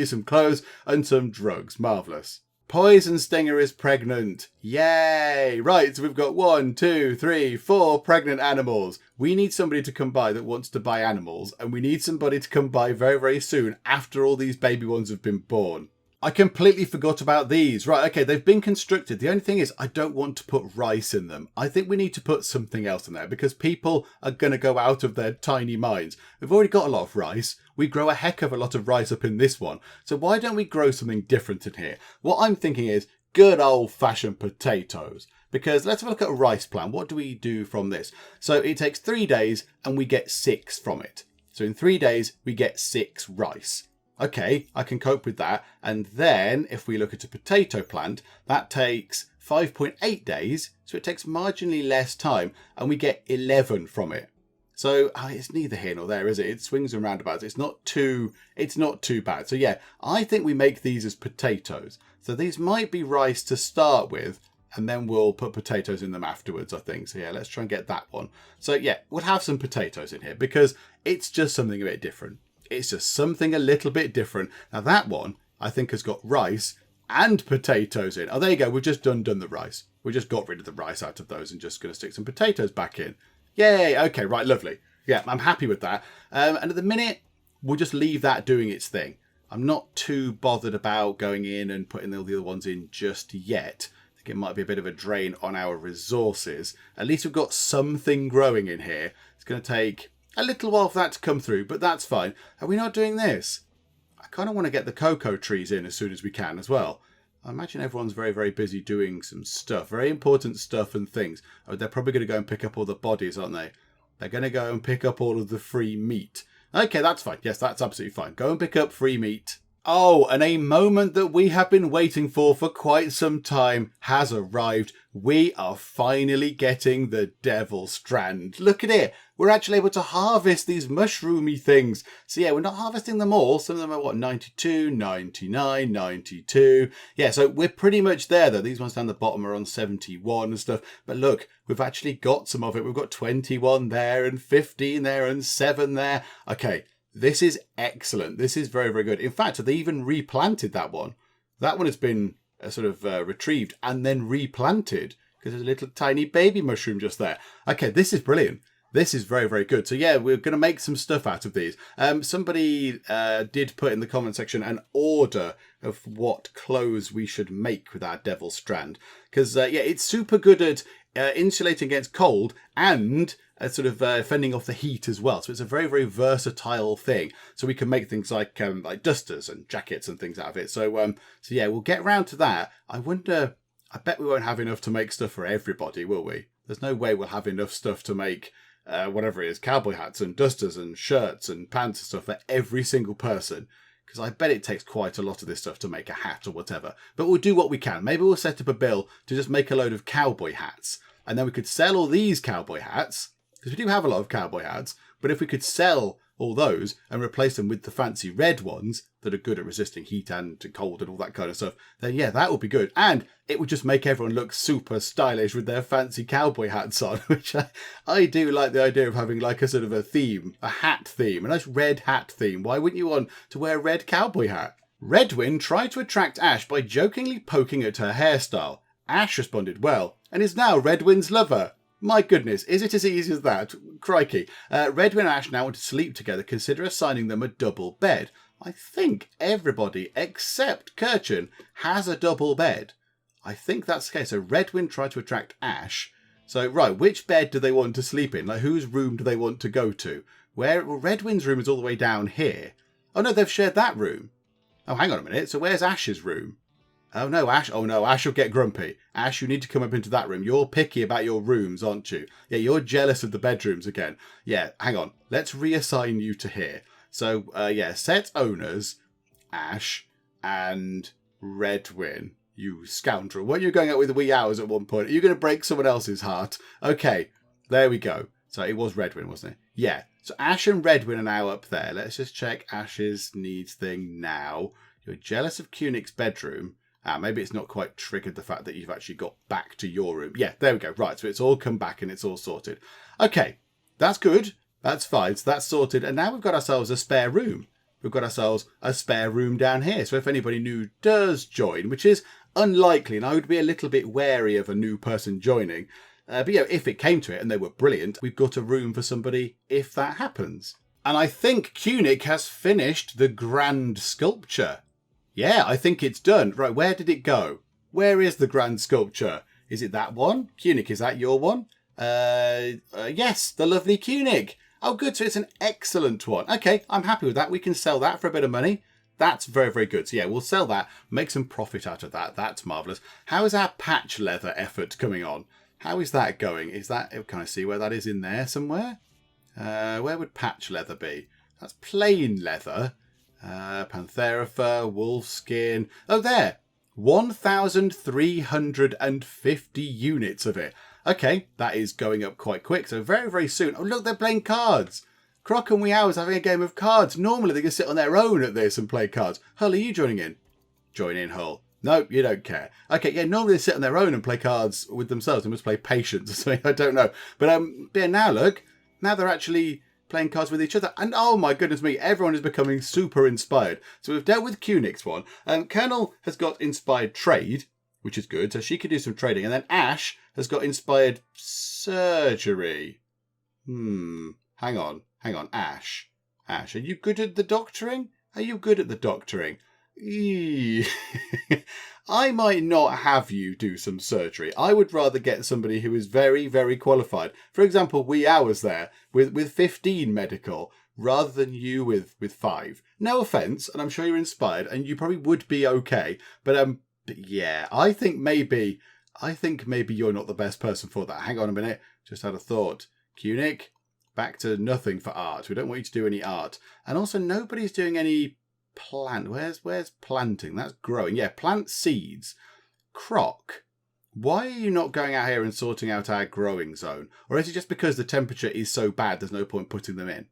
some clothes and some drugs. Marvellous. Poison Stinger is pregnant. Yay! Right, so we've got 1, 2, 3, 4 pregnant animals. We need somebody to come by that wants to buy animals, and we need somebody to come by very, very soon after all these baby ones have been born. I completely forgot about these. Right, okay, they've been constructed. The only thing is I don't want to put rice in them. I think we need to put something else in there because people are going to go out of their tiny minds. We've already got a lot of rice. We grow a heck of a lot of rice up in this one. So why don't we grow something different in here? What I'm thinking is good old-fashioned potatoes. Because let's have a look at a rice plan. What do we do from this? So it takes 3 days and we get 6 from it. So in 3 days, we get 6 rice. Okay, I can cope with that. And then if we look at a potato plant, that takes 5.8 days. So it takes marginally less time and we get 11 from it. So it's neither here nor there, is it? It swings and roundabouts. It's not too bad. So yeah, I think we make these as potatoes. So these might be rice to start with, and then we'll put potatoes in them afterwards, I think. So yeah, let's try and get that one. So yeah, we'll have some potatoes in here because it's just something a bit different. It's just something a little bit different. Now that one, I think, has got rice and potatoes in. Oh, there you go. We've just done the rice. We just got rid of the rice out of those and just going to stick some potatoes back in. Yay. Okay, right, lovely. Yeah, I'm happy with that. And at the minute, we'll just leave that doing its thing. I'm not too bothered about going in and putting all the other ones in just yet. I think it might be a bit of a drain on our resources. At least we've got something growing in here. It's going to take a little while for that to come through, but that's fine. Are we not doing this? I kind of want to get the cocoa trees in as soon as we can as well. I imagine everyone's very, very busy doing some stuff. Very important stuff and things. Oh, they're probably going to go and pick up all the bodies, aren't they? They're going to go and pick up all of the free meat. Okay, that's fine. Yes, that's absolutely fine. Go and pick up free meat. Oh, and a moment that we have been waiting for quite some time has arrived. We are finally getting the Devilstrand. Look at it. We're actually able to harvest these mushroomy things. So yeah, we're not harvesting them all. Some of them are what, 92, 99, 92. Yeah, so we're pretty much there though. These ones down the bottom are on 71 and stuff. But look, we've actually got some of it. We've got 21 there and 15 there and 7 there. Okay. This is excellent. This is very, very good. In fact, they even replanted that one. That one has been sort of retrieved and then replanted because there's a little tiny baby mushroom just there. Okay, this is brilliant. This is very, very good. So yeah, we're going to make some stuff out of these. Somebody did put in the comment section an order of what clothes we should make with our Devilstrand. Because yeah, it's super good at insulating against cold and sort of fending off the heat as well. So it's a very, very versatile thing. So we can make things like dusters and jackets and things out of it. So yeah, we'll get round to that. I wonder, I bet we won't have enough to make stuff for everybody, will we? There's no way we'll have enough stuff to make whatever it is, cowboy hats and dusters and shirts and pants and stuff for every single person. Because I bet it takes quite a lot of this stuff to make a hat or whatever. But we'll do what we can. Maybe we'll set up a bill to just make a load of cowboy hats. And then we could sell all these cowboy hats, because we do have a lot of cowboy hats. But if we could sell all those and replace them with the fancy red ones that are good at resisting heat and cold and all that kind of stuff, then yeah, that would be good. And it would just make everyone look super stylish with their fancy cowboy hats on, which I do like the idea of having like a sort of a theme, a hat theme, a nice red hat theme. Why wouldn't you want to wear a red cowboy hat? Redwin tried to attract Ash by jokingly poking at her hairstyle. Ash responded well and is now Redwin's lover. My goodness, is it as easy as that? Crikey. Redwin and Ash now want to sleep together. Consider assigning them a double bed. I think everybody except Kirchen has a double bed. I think that's the case. So Redwin tried to attract Ash. So, right, which bed do they want to sleep in? Like, whose room do they want to go to? Well, Redwin's room is all the way down here. Oh, no, they've shared that room. Oh, hang on a minute. So where's Ash's room? Oh no, Ash will get grumpy. Ash, you need to come up into that room. You're picky about your rooms, aren't you? Yeah, you're jealous of the bedrooms again. Yeah, hang on. Let's reassign you to here. So, set owners, Ash and Redwin. You scoundrel. Weren't you going out with the wee hours at one point? Are you going to break someone else's heart? Okay, there we go. So it was Redwin, wasn't it? Yeah. So Ash and Redwin are now up there. Let's just check Ash's needs thing now. You're jealous of Kunik's bedroom. Maybe it's not quite triggered the fact that you've actually got back to your room. Yeah, there we go. Right, so it's all come back and it's all sorted. Okay, that's good. That's fine. So that's sorted. And now we've got ourselves a spare room. We've got ourselves a spare room down here. So if anybody new does join, which is unlikely, and I would be a little bit wary of a new person joining. But if it came to it and they were brilliant, we've got a room for somebody if that happens. And I think Kunik has finished the grand sculpture. Yeah, I think it's done. Right, where did it go? Where is the grand sculpture? Is it that one? Kunik, is that your one? Yes, the lovely Kunik. Oh, good. So it's an excellent one. Okay, I'm happy with that. We can sell that for a bit of money. That's very, very good. So yeah, we'll sell that, make some profit out of that. That's marvellous. How is our patch leather effort coming on? How is that going? Can I see where that is in there somewhere? Where would patch leather be? That's plain leather. Panthera fur, wolf skin. Oh, there. 1,350 units of it. Okay, that is going up quite quick. So very, very soon. Oh, look, they're playing cards. Croc and Wee Hours having a game of cards. Normally they can sit on their own at this and play cards. Hull, are you joining in? Join in, Hull. No, you don't care. Okay, yeah, normally they sit on their own and play cards with themselves. They must play Patience or something. I don't know. But yeah, now look. Now they're actually playing cards with each other. And oh my goodness me, everyone is becoming super inspired. So we've dealt with Kunik's one. Colonel has got inspired trade, which is good. So she could do some trading. And then Ash has got inspired surgery. Hang on. Ash, are you good at the doctoring? I might not have you do some surgery. I would rather get somebody who is very, very qualified. For example, Wee Hours there with 15 medical rather than you with 5. No offence, and I'm sure you're inspired and you probably would be okay. But yeah, I think maybe you're not the best person for that. Hang on a minute. Just had a thought. Kunik, back to nothing for art. We don't want you to do any art. And also nobody's doing any plant. Where's planting? That's growing. Yeah, plant seeds. Croc, why are you not going out here and sorting out our growing zone? Or is it just because the temperature is so bad there's no point putting them in?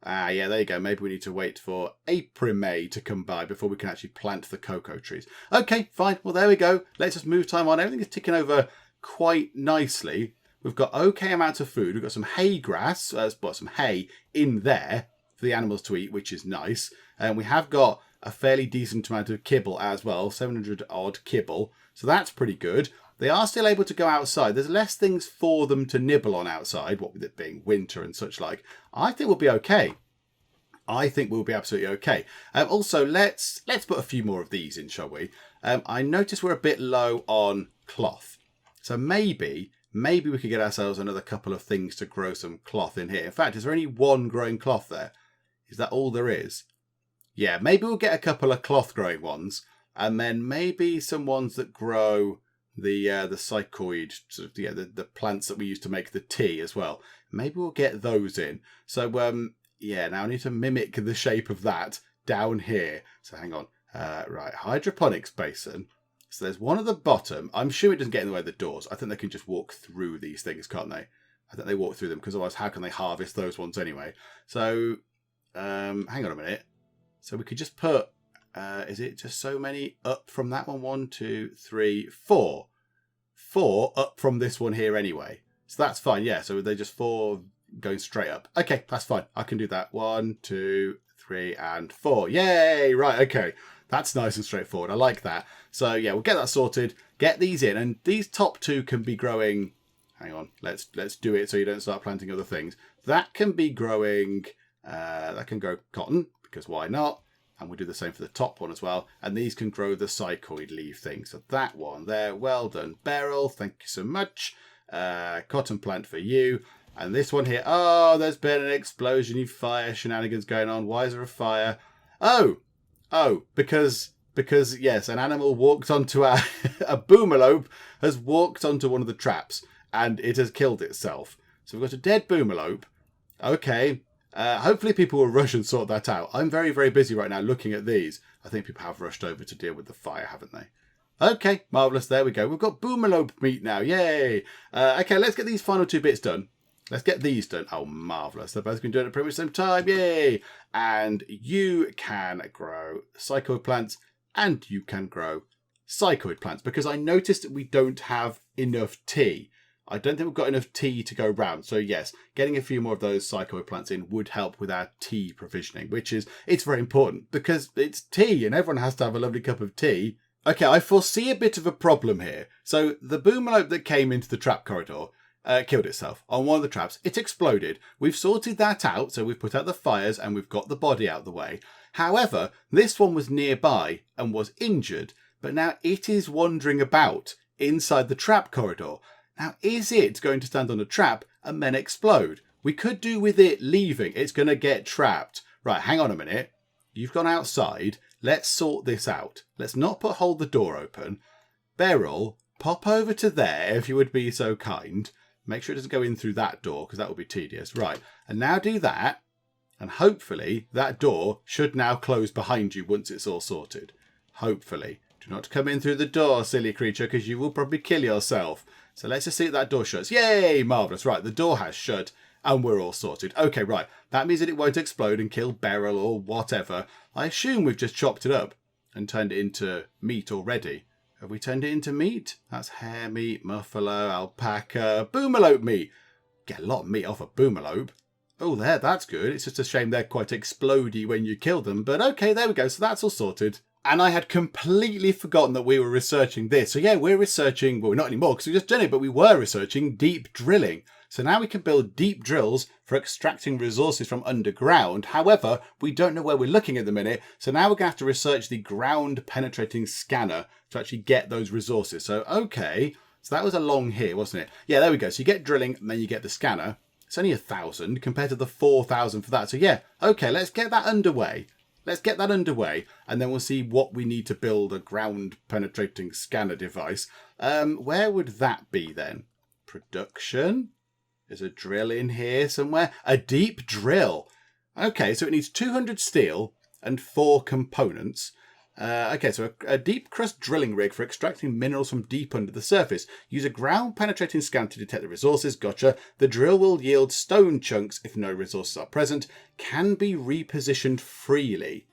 Yeah, there you go. Maybe we need to wait for April, May to come by before we can actually plant the cocoa trees. Okay, fine. Well, there we go. Let's just move time on. Everything is ticking over quite nicely. We've got okay amounts of food. We've got some hay grass, some hay in there for the animals to eat, which is nice. And we have got a fairly decent amount of kibble as well, 700 odd kibble. So that's pretty good. They are still able to go outside. There's less things for them to nibble on outside, what with it being winter and such like. I think we'll be okay. I think we'll be absolutely okay. Also, let's put a few more of these in, shall we? I notice we're a bit low on cloth. So maybe we could get ourselves another couple of things to grow some cloth in here. In fact, is there only one growing cloth there? Is that all there is? Yeah, maybe we'll get a couple of cloth growing ones. And then maybe some ones that grow the psychoid, sort of, the plants that we use to make the tea as well. Maybe we'll get those in. So, yeah, now I need to mimic the shape of that down here. So hang on. Right, Hydroponics Basin. So there's one at the bottom. I'm sure it doesn't get in the way of the doors. I think they can just walk through these things, can't they? I think they walk through them, because otherwise how can they harvest those ones anyway? So, hang on a minute. So we could just put, is it just so many up from that one? 1, 2, 3, 4. 4 up from this one here anyway. So that's fine, yeah. So they're just 4 going straight up. Okay, that's fine. I can do that. 1, 2, 3, and 4. Yay! Right, okay. That's nice and straightforward. I like that. So yeah, we'll get that sorted. Get these in, and these top 2 can be growing. Hang on, let's do it so you don't start planting other things. That can be growing. That can grow cotton, because why not? And we'll do the same for the top one as well. And these can grow the psychoid leaf thing. So that one there, well done, Beryl. Thank you so much. Cotton plant for you. And this one here, oh, there's been an explosion, fire shenanigans going on. Why is there a fire? Oh, because yes, an animal walked onto a boomerlope has walked onto one of the traps and it has killed itself. So we've got a dead boomerlope. Okay. Hopefully people will rush and sort that out. I'm very, very busy right now looking at these. I think people have rushed over to deal with the fire, haven't they? Okay, marvellous. There we go. We've got boomerlope meat now. Yay. Okay, let's get these final 2 bits done. Let's get these done. Oh, marvellous. They're both going to do it at pretty much the same time. Yay. And you can grow psychoid plants and you can grow psychoid plants, because I noticed that we don't have enough tea. I don't think we've got enough tea to go round. So yes, getting a few more of those psychoid plants in would help with our tea provisioning, it's very important because it's tea and everyone has to have a lovely cup of tea. Okay, I foresee a bit of a problem here. So the boomerlope that came into the trap corridor killed itself on one of the traps. It exploded. We've sorted that out. So we've put out the fires and we've got the body out of the way. However, this one was nearby and was injured, but now it is wandering about inside the trap corridor. Now, is it going to stand on a trap and then explode? We could do with it leaving. It's going to get trapped. Right, hang on a minute. You've gone outside. Let's sort this out. Let's not hold the door open. Beryl, pop over to there if you would be so kind. Make sure it doesn't go in through that door because that would be tedious. Right, and now do that. And hopefully that door should now close behind you once it's all sorted. Hopefully. Do not come in through the door, silly creature, because you will probably kill yourself. So let's just see if that door shuts. Yay! Marvellous. Right, the door has shut and we're all sorted. Okay, right. That means that it won't explode and kill Beryl or whatever. I assume we've just chopped it up and turned it into meat already. Have we turned it into meat? That's hare meat, muffalo, alpaca, boomerlope meat. Get a lot of meat off a boomerlope. Oh, that's good. It's just a shame they're quite explodey when you kill them. But okay, there we go. So that's all sorted. And I had completely forgotten that we were researching this. So yeah, we're researching, well, not anymore because we just done it, but we were researching deep drilling. So now we can build deep drills for extracting resources from underground. However, we don't know where we're looking at the minute. So now we're going to have to research the ground penetrating scanner to actually get those resources. So, okay. So that was along here, wasn't it? Yeah, there we go. So you get drilling and then you get the scanner. It's only 1,000 compared to the 4,000 for that. So yeah, okay, let's get that underway. And then we'll see what we need to build a ground penetrating scanner device. Where would that be then? Production? There's a drill in here somewhere. A deep drill. Okay, so it needs 200 steel and 4 components. Okay, so a deep crust drilling rig for extracting minerals from deep under the surface. Use a ground penetrating scan to detect the resources. Gotcha. The drill will yield stone chunks if no resources are present. Can be repositioned freely.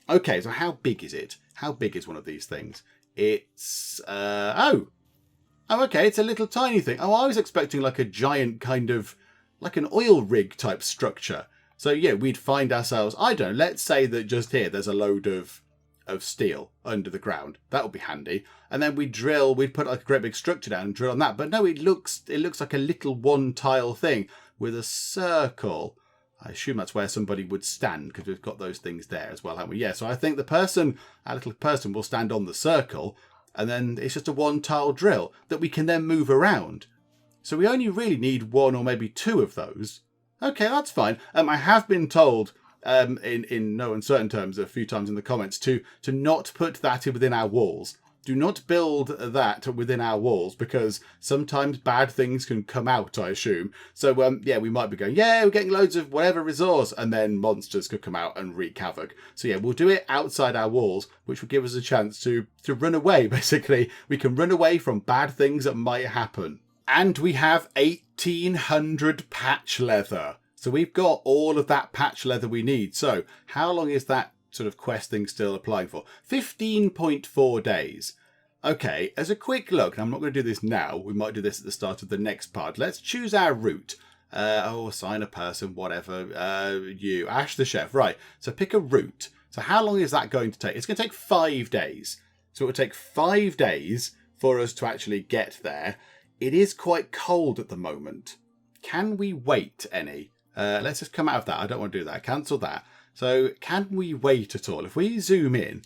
Okay, so how big is it? How big is one of these things? It's, oh, okay, it's a little tiny thing. Oh, I was expecting like a giant kind of, like an oil rig type structure. So yeah, we'd find ourselves, I don't know, let's say that just here there's a load of steel under the ground. That would be handy. And then we'd put like a great big structure down and drill on that. But no, it looks like a little one tile thing with a circle. I assume that's where somebody would stand because we've got those things there as well, haven't we? Yeah, so I think our little person will stand on the circle and then it's just a one tile drill that we can then move around. So we only really need 1 or maybe 2 of those. Okay, that's fine. I have been told in no uncertain terms a few times in the comments to not put that within our walls do not build that within our walls, because sometimes bad things can come out, I assume. So, yeah, we might be going, yeah, we're getting loads of whatever resource, and then monsters could come out and wreak havoc. So, yeah, we'll do it outside our walls, which will give us a chance to run away, basically. We can run away from bad things that might happen. And we have 1800 patch leather. So we've got all of that patch leather we need. So how long is that sort of quest thing still applying for? 15.4 days. Okay, as a quick look, and I'm not going to do this now, we might do this at the start of the next part. Let's choose our route. Assign a person, whatever. You, Ash the chef. Right, so pick a route. So how long is that going to take? It's going to take 5 days. So it will take 5 days for us to actually get there. It is quite cold at the moment. Can we wait any? Let's just come out of that. I don't want to do that. Cancel that. So can we wait at all? If we zoom in,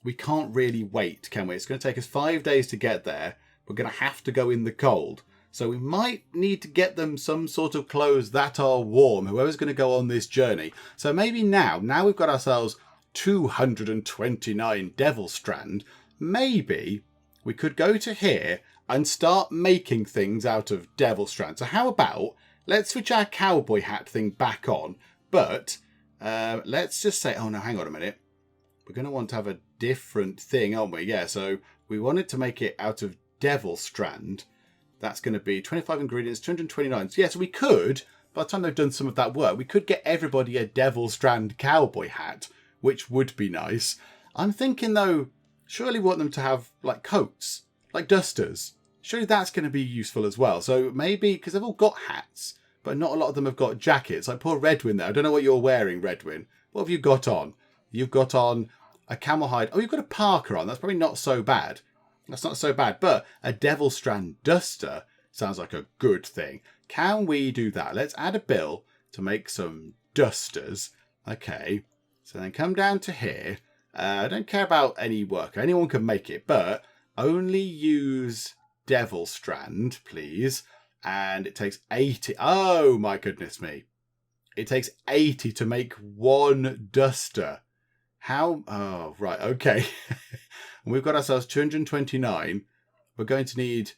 we can't really wait, can we? It's going to take us 5 days to get there. We're going to have to go in the cold. So we might need to get them some sort of clothes that are warm, whoever's going to go on this journey. So maybe now we've got ourselves 229 Devilstrand. Maybe we could go to here and start making things out of Devilstrand. So how about, let's switch our cowboy hat thing back on, but let's just say, oh no, hang on a minute. We're going to want to have a different thing, aren't we? Yeah, so we wanted to make it out of Devilstrand. That's going to be 25 ingredients, 229. So yeah, so we could, by the time they've done some of that work, we could get everybody a Devilstrand cowboy hat, which would be nice. I'm thinking though, surely we want them to have like coats, like dusters. Surely that's going to be useful as well. So maybe, because they've all got hats, but not a lot of them have got jackets. Like poor Redwin there. I don't know what you're wearing, Redwin. What have you got on? You've got on a camel hide. Oh, you've got a parka on. That's probably not so bad. That's not so bad. But a Devilstrand duster sounds like a good thing. Can we do that? Let's add a bill to make some dusters. Okay. So then come down to here. I don't care about any worker. Anyone can make it, but only use Devilstrand, please. And it takes 80. Oh, my goodness me. It takes 80 to make one duster. How? Oh, right. Okay. And we've got ourselves 229. We're going to need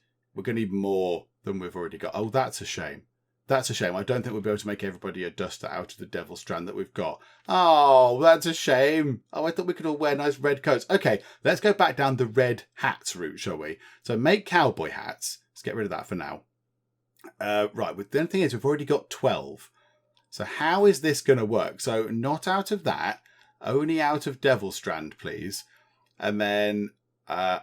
more than we've already got. Oh, that's a shame. That's a shame. I don't think we'll be able to make everybody a duster out of the Devilstrand that we've got. Oh, that's a shame. Oh, I thought we could all wear nice red coats. Okay, let's go back down the red hats route, shall we? So make cowboy hats. Let's get rid of that for now. Right, the only thing is we've already got 12. So how is this going to work? So not out of that, only out of Devilstrand, please. And then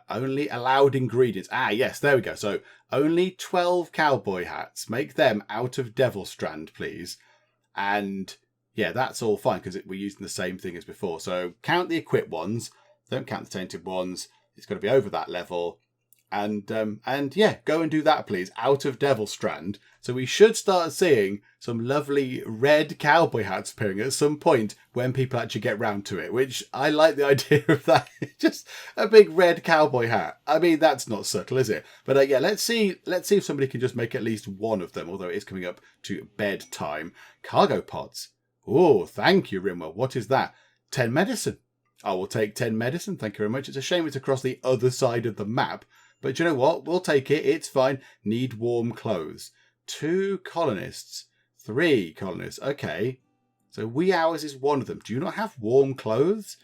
only allowed ingredients. Ah, yes, there we go. So only 12 cowboy hats. Make them out of Devilstrand, please. And yeah, that's all fine because we're using the same thing as before. So count the equipped ones. Don't count the tainted ones. It's got to be over that level. And yeah, go and do that, please, out of Devilstrand. So we should start seeing some lovely red cowboy hats appearing at some point when people actually get round to it, which I like the idea of that. Just a big red cowboy hat. I mean, that's not subtle, is it? But yeah, let's see if somebody can just make at least one of them, although it is coming up to bedtime. Cargo pods. Oh, thank you, Rimworld. What is that? 10 medicine. I will take 10 medicine. Thank you very much. It's a shame it's across the other side of the map. But you know what? We'll take it. It's fine. Need warm clothes. 2 colonists. 3 colonists. Okay. So wee hours is one of them. Do you not have warm clothes?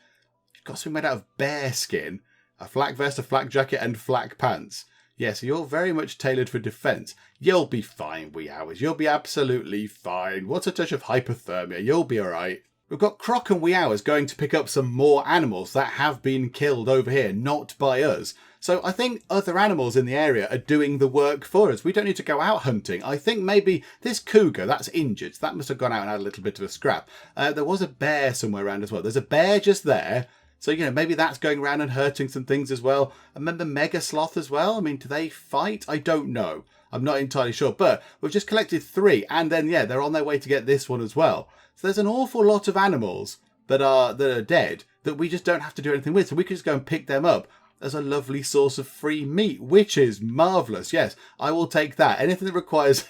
You've got something made out of bear skin. A flak vest, a flak jacket, and flak pants. Yeah, so you're very much tailored for defense. You'll be fine, wee hours. You'll be absolutely fine. What's a touch of hypothermia? You'll be all right. We've got Croc and wee hours going to pick up some more animals that have been killed over here, not by us. So I think other animals in the area are doing the work for us. We don't need to go out hunting. I think maybe this cougar, that's injured. So that must have gone out and had a little bit of a scrap. There was a bear somewhere around as well. There's a bear just there. So, you know, maybe that's going around and hurting some things as well. And then the mega sloth as well. I mean, do they fight? I don't know. I'm not entirely sure. But we've just collected 3. And then, yeah, they're on their way to get this one as well. So there's an awful lot of animals that are dead that we just don't have to do anything with. So we can just go and pick them up as a lovely source of free meat, which is marvellous. Yes, I will take that. Anything that requires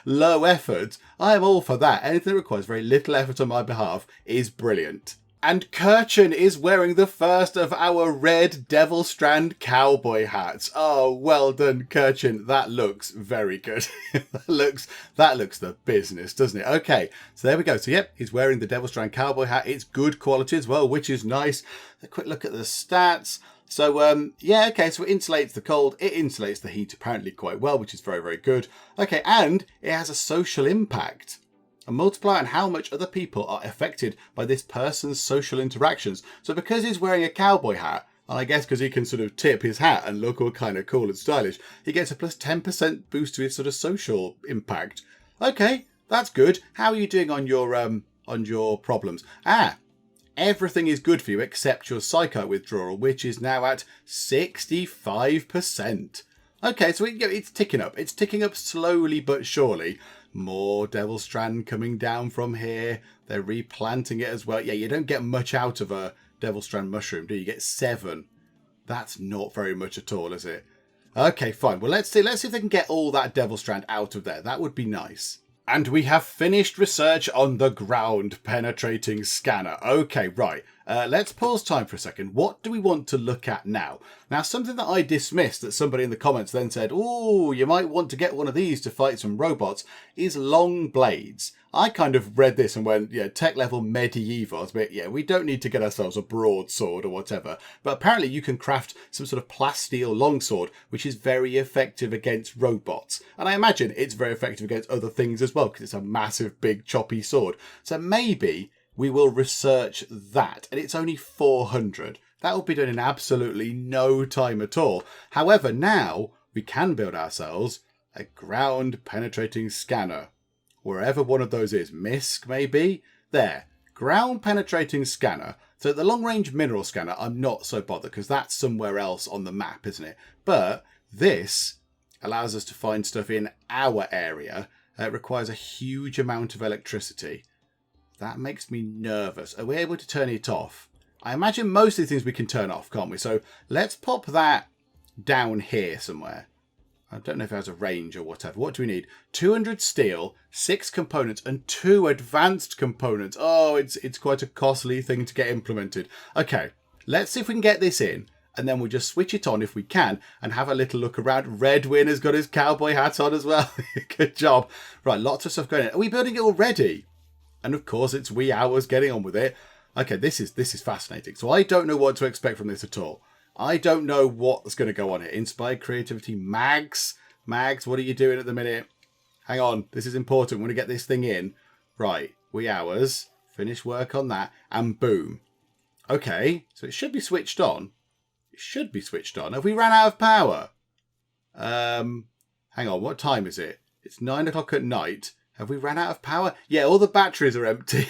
low effort, I am all for that. Anything that requires very little effort on my behalf is brilliant. And Kirchen is wearing the first of our red Devilstrand cowboy hats. Oh, well done, Kirchen. That looks very good. that looks the business, doesn't it? Okay, so there we go. So, yep, he's wearing the Devilstrand cowboy hat. It's good quality as well, which is nice. A quick look at the stats. So, yeah, okay, so it insulates the cold. It insulates the heat apparently quite well, which is very, very good. Okay, and it has a social impact. A multiplier on how much other people are affected by this person's social interactions. So because he's wearing a cowboy hat, and I guess because he can sort of tip his hat and look all kind of cool and stylish, he gets a plus 10% boost to his sort of social impact. Okay, that's good. How are you doing on your problems? Everything is good for you except your psycho withdrawal, which is now at 65%. Okay, so it's ticking up. It's ticking up slowly but surely. More Devilstrand coming down from here. They're replanting it as well. Yeah, you don't get much out of a Devilstrand mushroom, do you? You get 7. That's not very much at all, is it? Okay, fine. Well, let's see if they can get all that Devilstrand out of there. That would be nice. And we have finished research on the ground penetrating scanner. Okay, right. Let's pause time for a second. What do we want to look at now? Now, something that I dismissed that somebody in the comments then said, oh, you might want to get one of these to fight some robots, is long blades. I kind of read this and went, yeah, tech level medieval. But yeah, we don't need to get ourselves a broadsword or whatever. But apparently you can craft some sort of plasteel longsword, which is very effective against robots. And I imagine it's very effective against other things as well, because it's a massive, big, choppy sword. So maybe we will research that. And it's only 400. That will be done in absolutely no time at all. However, now we can build ourselves a ground penetrating scanner. Wherever one of those is. MISC, maybe? There. Ground penetrating scanner. So the long range mineral scanner, I'm not so bothered because that's somewhere else on the map, isn't it? But this allows us to find stuff in our area. It requires a huge amount of electricity. That makes me nervous. Are we able to turn it off? I imagine most of the things we can turn off, can't we? So let's pop that down here somewhere. I don't know if it has a range or whatever. What do we need? 200 steel, 6 components, and 2 advanced components. Oh, it's quite a costly thing to get implemented. Okay, let's see if we can get this in. And then we'll just switch it on if we can and have a little look around. Redwin has got his cowboy hat on as well. Good job. Right, lots of stuff going in. Are we building it already? And of course, it's wee hours getting on with it. Okay, this is fascinating. So I don't know what to expect from this at all. I don't know what's going to go on here. Inspired creativity. Mags, what are you doing at the minute? Hang on. This is important. We want to get this thing in. Right. Wee hours. Finish work on that. And boom. Okay. So it should be switched on. It should be switched on. Have we ran out of power? Hang on. What time is it? It's 9 o'clock at night. Have we ran out of power? Yeah, all the batteries are empty.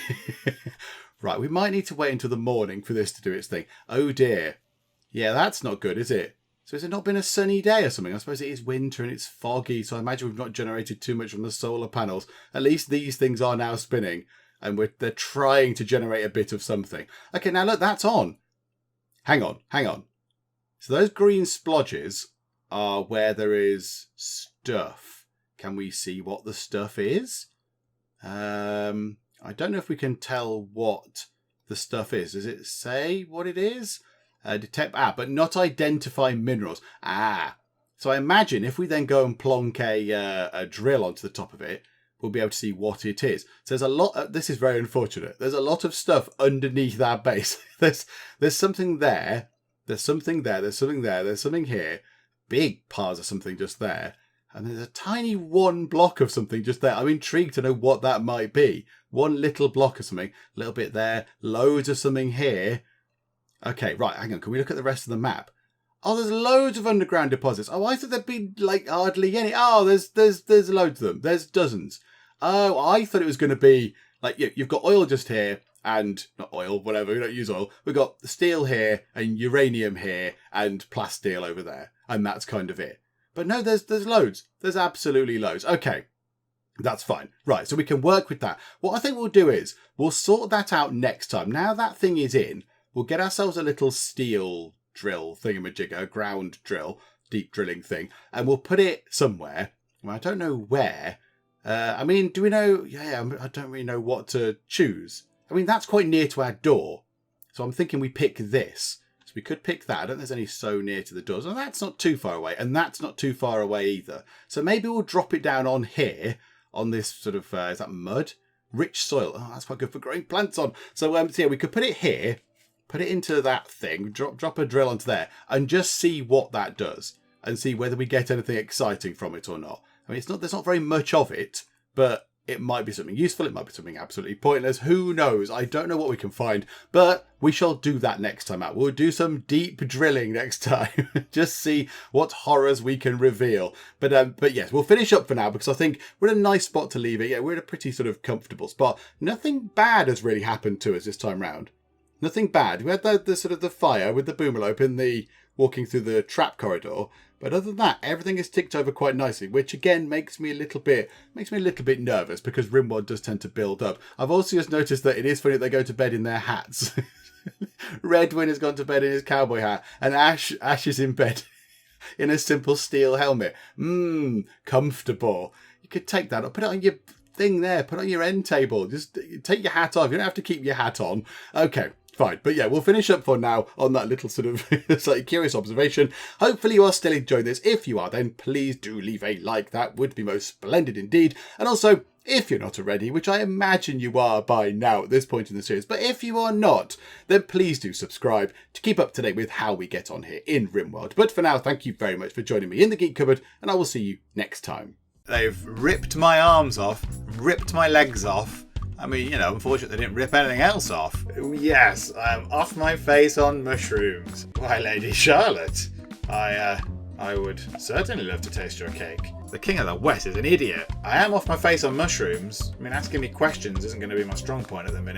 Right. We might need to wait until the morning for this to do its thing. Oh dear. Yeah, that's not good, is it? So has it not been a sunny day or something? I suppose it is winter and it's foggy, so I imagine we've not generated too much from the solar panels. At least these things are now spinning, and they're trying to generate a bit of something. Okay, now look, that's on. Hang on. So those green splodges are where there is stuff. Can we see what the stuff is? I don't know if we can tell what the stuff is. Does it say what it is? Detect, but not identify minerals. So I imagine if we then go and plonk a drill onto the top of it, we'll be able to see what it is. So there's a lot. This is very unfortunate. There's a lot of stuff underneath our base. There's something there. There's something there. There's something there. There's something here. Big piles of something just there. And there's a tiny one block of something just there. I'm intrigued to know what that might be. One little block of something. A little bit there. Loads of something here. Okay, right, hang on. Can we look at the rest of the map? Oh, there's loads of underground deposits. Oh, I thought there'd be, hardly any. Oh, there's loads of them. There's dozens. Oh, I thought it was going to be, you've got oil just here, and, not oil, whatever, we don't use oil. We've got steel here, and uranium here, and plasteel over there. And that's kind of it. But no, there's loads. There's absolutely loads. Okay, that's fine. Right, so we can work with that. What I think we'll do is, we'll sort that out next time. Now that thing is in, we'll get ourselves a little steel drill thingamajigger, a ground drill, deep drilling thing, and we'll put it somewhere. Well, I don't know where. I mean, do we know? Yeah, I don't really know what to choose. I mean, that's quite near to our door. So I'm thinking we pick this. So we could pick that. I don't think there's any so near to the doors. And that's not too far away. And that's not too far away either. So maybe we'll drop it down on here, on this sort of, is that mud? Rich soil. Oh, that's quite good for growing plants on. So, yeah, we could put it here, put it into that thing, drop a drill onto there, and just see what that does. And see whether we get anything exciting from it or not. I mean, there's not very much of it, but it might be something useful. It might be something absolutely pointless. Who knows? I don't know what we can find, but we shall do that next time out. We'll do some deep drilling next time. Just see what horrors we can reveal. But yes, we'll finish up for now because I think we're in a nice spot to leave it. Yeah, we're in a pretty sort of comfortable spot. Nothing bad has really happened to us this time round. Nothing bad. We had the sort of the fire with the boomerlope in the walking through the trap corridor. But other than that, everything is ticked over quite nicely, which again makes me a little bit nervous because Rimworld does tend to build up. I've also just noticed that it is funny that they go to bed in their hats. Redwin has gone to bed in his cowboy hat, and Ash is in bed in a simple steel helmet. Comfortable. You could take that or put it on your thing there. Put it on your end table. Just take your hat off. You don't have to keep your hat on. Okay. Fine, but yeah, we'll finish up for now on that little sort of slightly curious observation. Hopefully you are still enjoying this. If you are, then please do leave a like. That would be most splendid indeed. And also, if you're not already, which I imagine you are by now at this point in the series, but if you are not, then please do subscribe to keep up to date with how we get on here in Rimworld. But for now, thank you very much for joining me in the Geek Cupboard, and I will see you next time. They've ripped my arms off, ripped my legs off. I mean, you know, unfortunately they didn't rip anything else off. Yes, I'm off my face on mushrooms. Why, Lady Charlotte, I would certainly love to taste your cake. The King of the West is an idiot. I am off my face on mushrooms. I mean, asking me questions isn't going to be my strong point at the minute.